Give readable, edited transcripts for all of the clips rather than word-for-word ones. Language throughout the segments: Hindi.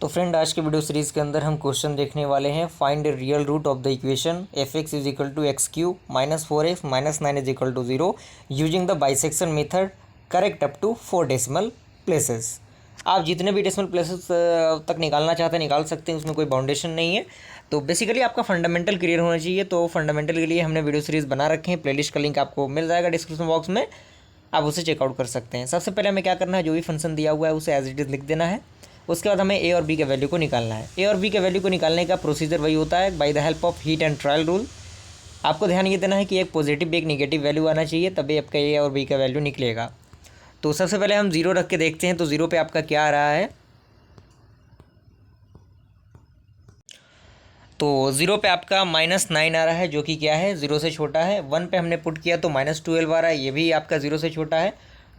तो फ्रेंड, आज के वीडियो सीरीज़ के अंदर हम क्वेश्चन देखने वाले हैं। Find real root of the equation f x is equal to x cube minus 4x minus 9 is equal to 0 using the bisection method correct up to 4 decimal places. आप जितने भी डेसिमल प्लेसेस तक निकालना चाहते हैं निकाल सकते हैं, उसमें कोई बाउंडेशन नहीं है। तो बेसिकली आपका फंडामेंटल क्लियर होना चाहिए। तो फंडामेंटल के लिए हमने वीडियो सीरीज़ बना रखे हैं, प्लेलिस्ट का लिंक आपको मिल जाएगा डिस्क्रिप्शन बॉक्स में, आप उसे चेकआउट कर सकते हैं। सबसे पहले हमें क्या करना है, जो भी फंक्शन दिया हुआ है उसे एज इट इज़ लिख देना है। उसके बाद हमें ए और बी के वैल्यू को निकालना है। ए और बी के वैल्यू को निकालने का प्रोसीजर वही होता है, by the help of heat and trial rule. आपको ध्यान ये देना है कि एक पॉजिटिव एक निगेटिव वैल्यू आना चाहिए, तभी आपका ए और बी का वैल्यू निकलेगा। तो सबसे पहले हम जीरो रख के देखते हैं। तो जीरो पे आपका क्या आ रहा है, तो जीरो पे आपका -9 आ रहा है, जो कि क्या है, जीरो से छोटा है। वन पे हमने पुट किया तो -12 आ रहा है, ये भी आपका जीरो से छोटा है।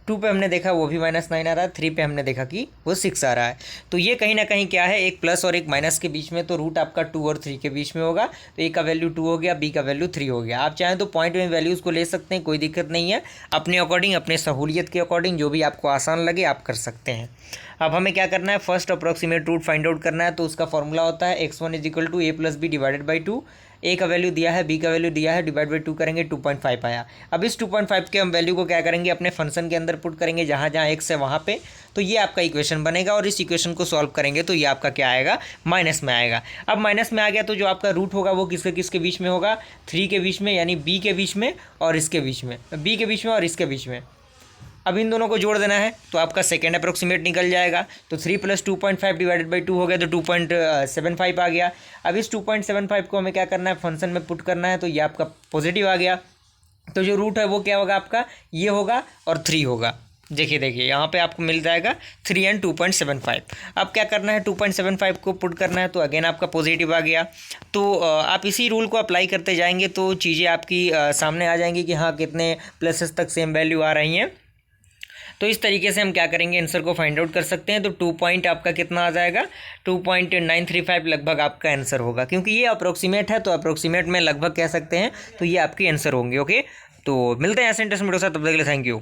टू पे हमने देखा वो भी -9 आ रहा है। थ्री पे हमने देखा कि वो 6 आ रहा है। तो ये कहीं ना कहीं क्या है, एक प्लस और एक माइनस के बीच में, तो रूट आपका 2 और 3 के बीच में होगा। तो ए का वैल्यू 2 हो गया, बी का वैल्यू 3 हो गया। आप चाहें तो पॉइंट में वैल्यूज़ को ले सकते हैं, कोई दिक्कत नहीं है। अपने अकॉर्डिंग, अपने सहूलियत के अकॉर्डिंग, जो भी आपको आसान लगे आप कर सकते हैं। अब हमें क्या करना है, first approximate root find out करना है। तो उसका फॉर्मूला होता है x1 is equal to a plus b divided by 2। A का वैल्यू दिया है, बी का वैल्यू दिया है, डिवाइड बाई 2 करेंगे 2.5 आया। अब इस 2.5 के हम वैल्यू को क्या करेंगे, अपने फंक्शन के अंदर पुट करेंगे, जहाँ जहाँ एक्स है वहाँ पे। तो ये आपका इक्वेशन बनेगा और इस इक्वेशन को सॉल्व करेंगे तो ये आपका क्या आएगा, माइनस में आएगा। अब माइनस में आ गया तो जो आपका रूट होगा वो किसके किसके बीच में होगा, 3 के बीच में, यानी बी के बीच में और इसके बीच में, बी के बीच में और इसके बीच में। अब इन दोनों को जोड़ देना है तो आपका सेकेंड अप्रोक्सीमेट निकल जाएगा। तो 3 + 2.5 डिवाइडेड बाई 2 हो गया, तो 2.75 आ गया। अब इस 2.75 को हमें क्या करना है, फंक्शन में पुट करना है। तो ये आपका पॉजिटिव आ गया। तो जो रूट है वो क्या होगा आपका, ये होगा और 3 होगा। देखिए यहाँ पे आपको मिल जाएगा 3 एंड 2.75। अब क्या करना है, 2.75 को पुट करना है। तो अगेन आपका पॉजिटिव आ गया। तो आप इसी रूल को अप्लाई करते जाएंगे तो चीज़ें आपकी सामने आ जाएंगी कि हाँ कितने प्लेसेस तक सेम वैल्यू आ रही हैं। तो इस तरीके से हम क्या करेंगे, आंसर को फाइंड आउट कर सकते हैं। तो 2 पॉइंट आपका कितना आ जाएगा, 2.935 लगभग आपका आंसर होगा। क्योंकि ये अप्रोक्सीमेट है तो अप्रोक्सीमेट में लगभग कह सकते हैं, तो ये आपके आंसर होंगे। ओके, तो मिलते हैं ऐसे इंटरेस्टिंग वीडियो के साथ, तब तक के लिए थैंक यू।